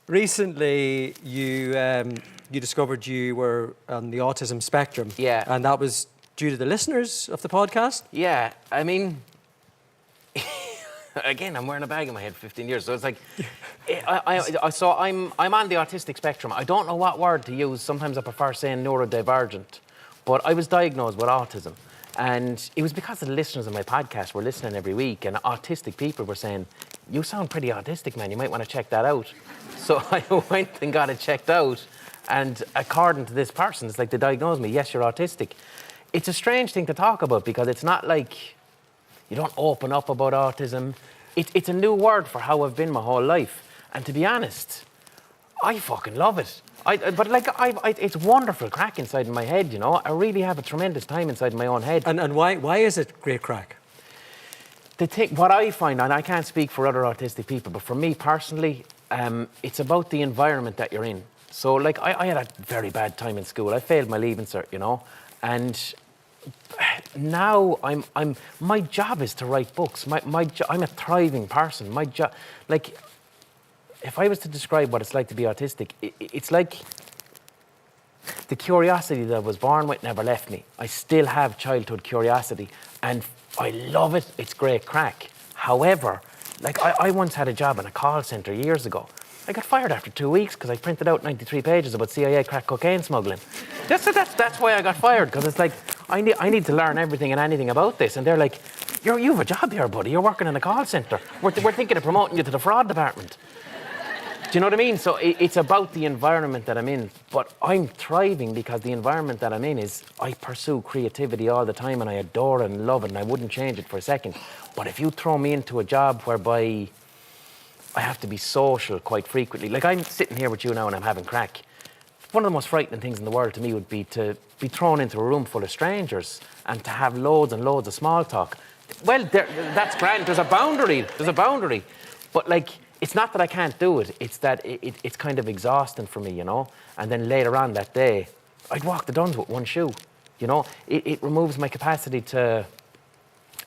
recently you discovered you were on the Autism Spectrum. Yeah. And that was due to the listeners of the podcast? Yeah, I mean, again, I'm wearing a bag in my head for 15 years, so it's like, so I'm on the autistic spectrum. I don't know what word to use. Sometimes I prefer saying neurodivergent, but I was diagnosed with autism. And it was because the listeners of my podcast were listening every week, and autistic people were saying, "You sound pretty autistic, man. You might want to check that out." So I went and got it checked out. And according to this person, it's like they diagnosed me, yes, you're autistic. It's a strange thing to talk about because it's not like you don't open up about autism. It's a new word for how I've been my whole life. And to be honest, I fucking love it. It's wonderful crack inside my head, you know. I really have a tremendous time inside my own head. And why is it great crack? What I find, and I can't speak for other autistic people, but for me personally, it's about the environment that you're in. So, like, I had a very bad time in school. I failed my Leaving Cert, you know, and now my job is to write books. I'm a thriving person. My job, like, if I was to describe what it's like to be autistic, it's like the curiosity that I was born with never left me. I still have childhood curiosity, and I love it. It's great crack. However, like, I once had a job in a call centre years ago. I got fired after 2 weeks because I printed out 93 pages about CIA crack cocaine smuggling. That's why I got fired, because it's like, I need to learn everything and anything about this. And they're like, you have a job here, buddy. You're working in a call centre. We're thinking of promoting you to the fraud department. Do you know what I mean? So it's about the environment that I'm in. But I'm thriving because the environment that I'm in is, I pursue creativity all the time, and I adore it and love it, and I wouldn't change it for a second. But if you throw me into a job whereby I have to be social quite frequently, like I'm sitting here with you now and I'm having crack, one of the most frightening things in the world to me would be to be thrown into a room full of strangers and to have loads and loads of small talk. Well, that's grand. There's a boundary. But, like, it's not that I can't do it. It's that it's kind of exhausting for me, you know? And then later on that day, I'd walk the Duns with one shoe, you know? It removes my capacity to...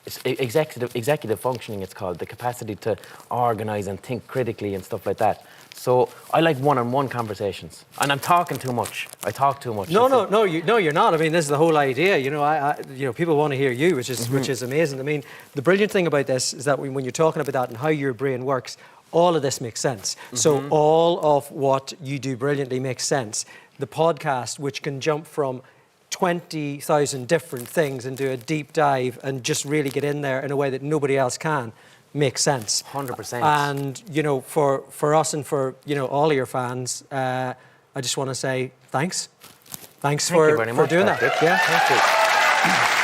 It's executive functioning, it's called, the capacity to organise and think critically and stuff like that. So I like one-on-one conversations, and I'm talking too much. I talk too much. No, you're not. I mean, this is the whole idea. You know, people want to hear you, which is amazing. I mean, the brilliant thing about this is that when you're talking about that and how your brain works, all of this makes sense. So all of what you do brilliantly makes sense. The podcast, which can jump from 20,000 different things and do a deep dive and just really get in there in a way that nobody else can, makes sense. 100%. And, you know, for us and for, you know, all of your fans, I just want to say thanks. Thanks for doing that. Yeah, thank you.